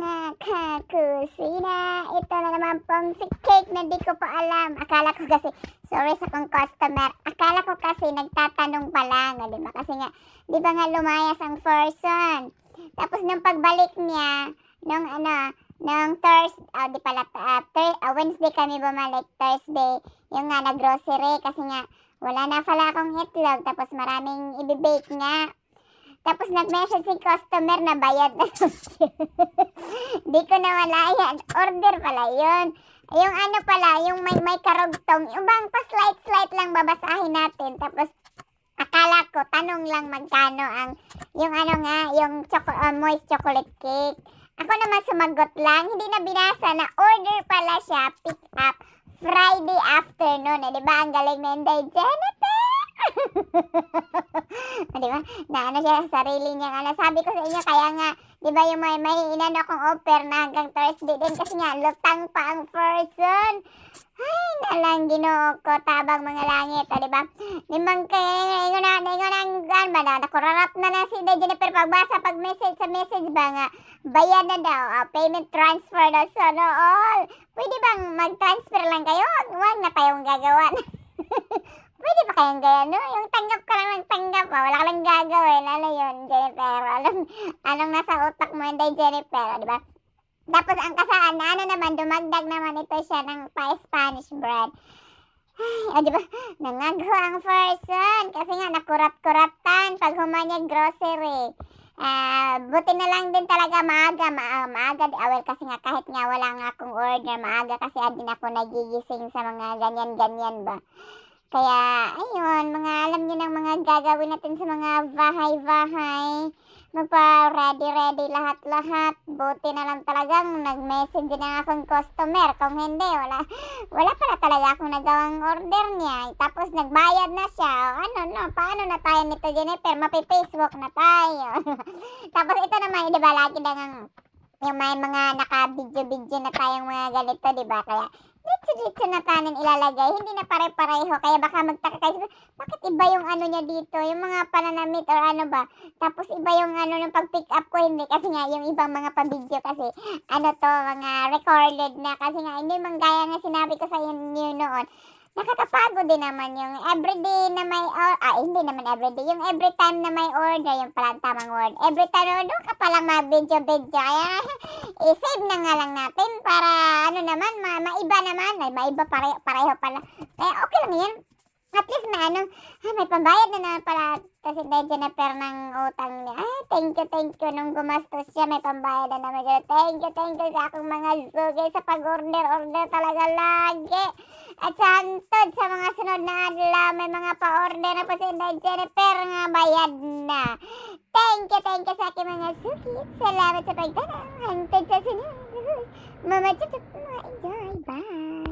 mga kakusina. Ito na naman pong si Cake na di ko pa alam. Akala ko kasi, sorry sa kong customer, akala ko kasi nagtatanong pa lang. Diba? Kasi nga, di ba nga lumayas ang person. Tapos nung pagbalik niya, nung Thursday, di pala, Wednesday kami bumalik, Thursday, yung nga nag-grocery kasi nga, wala na pala akong itlog, tapos maraming ibibake nga. Tapos nag-message si customer na bayad na Di ko na wala yan. Order pala yun. Yung ano pala, yung may karugtong. Yung bang pa-slight lang babasahin natin. Tapos akala ko, tanong lang magkano ang, yung ano nga, yung moist chocolate cake. Ako naman sumagot lang. Hindi na binasa na order pala siya, pick up Friday afternoon. Diba ang galing na Inday Jennifer? Diba? Na ano siya sa sarili niya. Sabi ko sa inyo, kaya nga, diba yung may inano akong offer na hanggang Thursday din kasi nga, lutang pa ang person. Ay, nalang Ginoo ko, tabang mga langit, diba? Limang kayo, ingon ba, nakurarap na si Jennifer pagbasa, pag message sa message ba nga, bayad na daw, payment transfer daw, so no all. Pwede bang mag-transfer lang kayo? Huwag na tayong gagawa. Pwede ba kayong gaya, no? Yung tanggap ka lang ng tanggap, wala ka lang gagawin. Ano yun, Jennifer? Anong nasa utak mo, hindi, Jennifer, di ba? Tapos ang kasaan na, naman, dumagdag naman ito siya ng pa-Spanish bread. Ay, di ba? Nangagho ang person. Kasi nga, nakurat-kuratan pag humanyag grocery. Buti na lang din talaga maaga. Well, kasi nga, kahit nga wala nga akong order, maaga kasi din ako nagigising sa mga ganyan-ganyan ba. Kaya, ayun, alam niyo ng mga gagawin natin sa mga bahay-bahay. Magpa-ready lahat-lahat. Buti na lang talagang nag-message din ang akong customer. Kung hindi, wala pala talaga akong nagawang order niya. Tapos nagbayad na siya. Paano na tayo nito, Jennifer? Mapi-Facebook na tayo. Tapos ito naman, di ba, lagi na yung may mga naka-video na tayong mga ganito, di ba? Kaya, dito na tanin ilalagay. Hindi na pare-pareho. Kaya baka magtaka kayo, bakit iba yung ano niya dito? Yung mga pananamit or ano ba? Tapos iba yung ng pag-pick up ko. Hindi. Kasi nga, yung ibang mga pa-video kasi, mga recorded na. Kasi nga, hindi manggaya nga sinabi ko sa inyo noon. Nakakapagod din naman yung everyday na may hindi naman everyday. Yung every time na may order, yung palang tamang word. Every time na doon ka palang mag-video. Kaya, i-save na nga lang natin para, naman, maiba naman. Maiba pareho pala. Kaya, okay lang yan. At least may pambayad na naman pala kasi Jennifer ng utang niya. Thank you. Nung gumastos siya, may pambayad na naman. Thank you sa akong mga sugay sa pag-order talaga lagi. At sa hantod, sa mga sunod na adlaw, may mga pa-order na po si Jennifer nga bayad na. Thank you sa aking mga suki. Salamat sa pagtanong. Hantod sa sunod. Mama, enjoy. Bye.